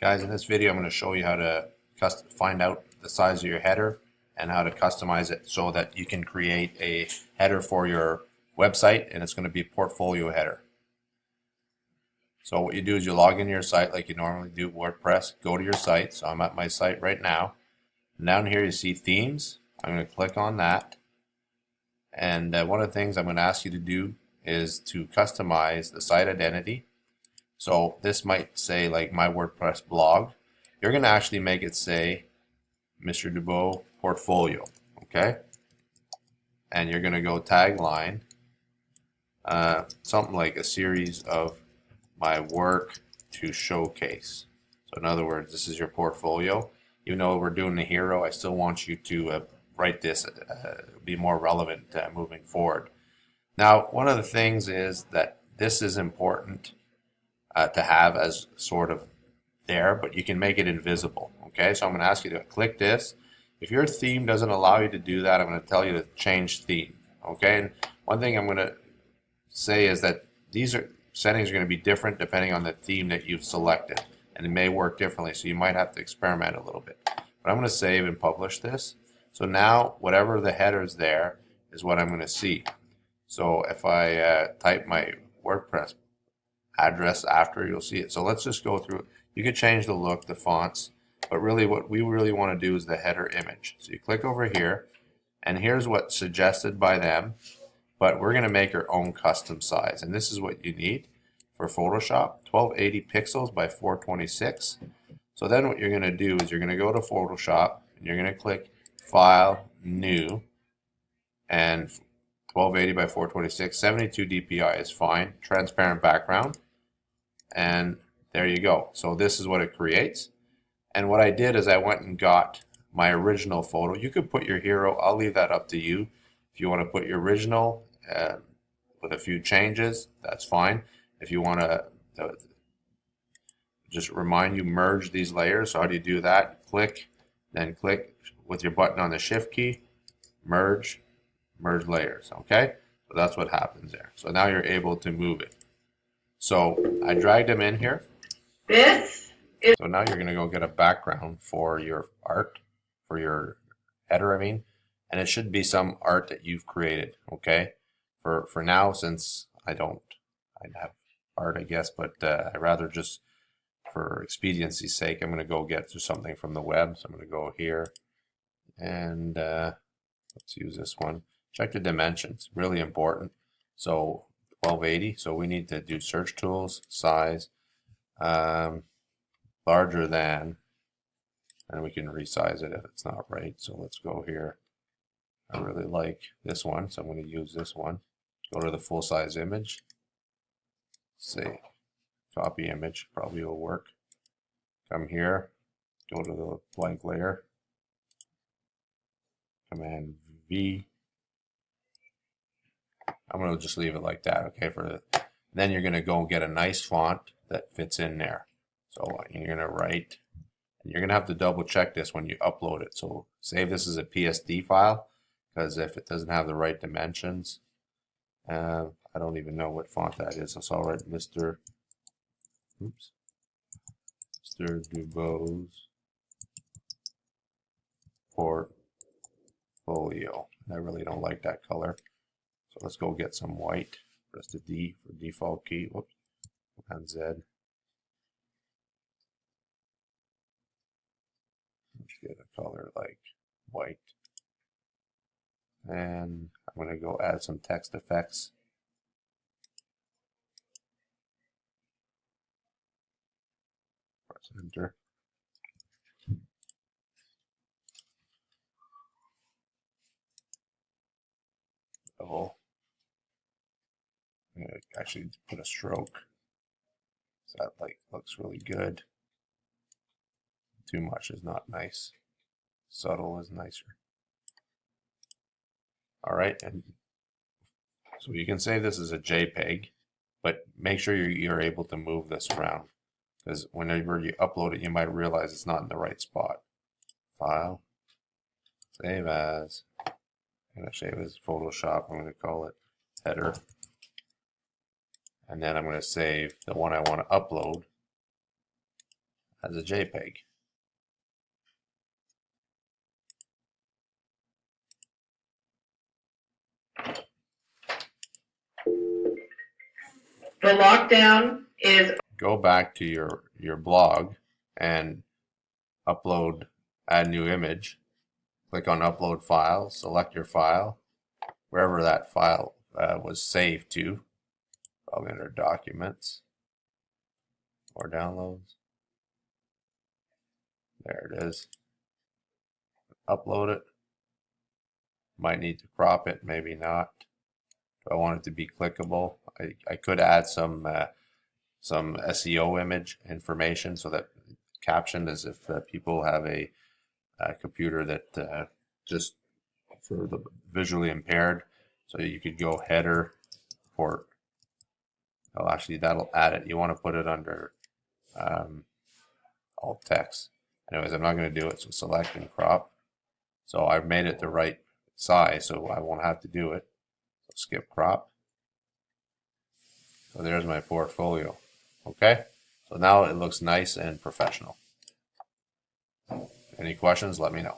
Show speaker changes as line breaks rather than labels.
Guys, in this video I'm going to show you how to find out the size of your header and how to customize it so that you can create a header for your website, and it's going to be a portfolio header. So what you do is you log into your site like you normally do, WordPress, go to your site. So I'm at my site right now. And down here you see themes. I'm going to click on that. And one of the things I'm going to ask you to do is to customize the site identity. So this might say like my WordPress blog. You're going to actually make it say Mr. Dubois portfolio, okay? And you're going to go tagline, something like a series of my work to showcase. So in other words, this is your portfolio. Even though we're doing the hero, I still want you to write this, be more relevant moving forward. Now, one of the things is that this is important to have as sort of there, but you can make it invisible. Okay, so I'm going to ask you to click this. If your theme doesn't allow you to do that, I'm going to tell you to change theme. Okay, and one thing I'm going to say is that these settings are going to be different depending on the theme that you've selected, and it may work differently, so you might have to experiment a little bit. But I'm going to save and publish this. So now whatever the header is there is what I'm going to see. So if I type my WordPress address after, you'll see it. So let's just go through it. You could change the look, the fonts, but really what we really want to do is the header image. So you click over here, and here's what's suggested by them, but we're going to make our own custom size, and this is what you need for Photoshop, 1280 pixels by 426. So then what you're going to do is you're going to go to Photoshop, and you're going to click File, New, and 1280 by 426, 72 dpi is fine, transparent background, and there you go. So this is what it creates. And what I did is I went and got my original photo. You could put your hero, I'll leave that up to you. If you want to put your original with a few changes, that's fine. If you want to just remind you, merge these layers. So how do you do that? Click, then click with your button on the shift key, merge layers, okay? So that's what happens there. So now you're able to move it. So I dragged them in here. So now you're going to go get a background for your art, for your header, and it should be some art that you've created, okay? For now, since I have art, I guess, but I'd rather just, for expediency's sake, I'm going to go get to something from the web. So I'm going to go here, and let's use this one. Check the dimensions, really important. So 1280, so we need to do search tools, size, larger than, and we can resize it if it's not right. So let's go here. I really like this one, so I'm going to use this one. Go to the full size image, say copy image, probably will work. Come here, go to the blank layer, Command V. I'm going to just leave it like that, okay? Then you're going to go get a nice font that fits in there. So you're going to write, and you're going to have to double check this when you upload it. So save this as a PSD file, because if it doesn't have the right dimensions, I don't even know what font that is. So I'll write Mr. Dubois portfolio. I really don't like that color. So let's go get some white. Press the D for default key. Whoops. And Z. Let's get a color like white. And I'm going to go add some text effects. Press enter. Oh. I'm going to actually put a stroke. So that looks really good. Too much is not nice. Subtle is nicer. All right, and so you can save this as a JPEG, but make sure you're able to move this around, because whenever you upload it, you might realize it's not in the right spot. File, save as. I'm going to save as Photoshop. I'm going to call it header. And then I'm going to save the one I want to upload as a JPEG.
The lockdown is.
Go back to your blog and upload, add new image. Click on upload file, select your file, wherever that file was saved to. I'll enter documents or downloads. There it is. Upload it. Might need to crop it, maybe not. Do I want it to be clickable? I could add some SEO image information so that captioned as if people have a computer that just for the visually impaired. So you could go header port. Oh, actually, that'll add it. You want to put it under alt text. Anyways, I'm not going to do it. So select and crop. So I've made it the right size, so I won't have to do it. So skip crop. So there's my portfolio. Okay. So now it looks nice and professional. Any questions? Let me know.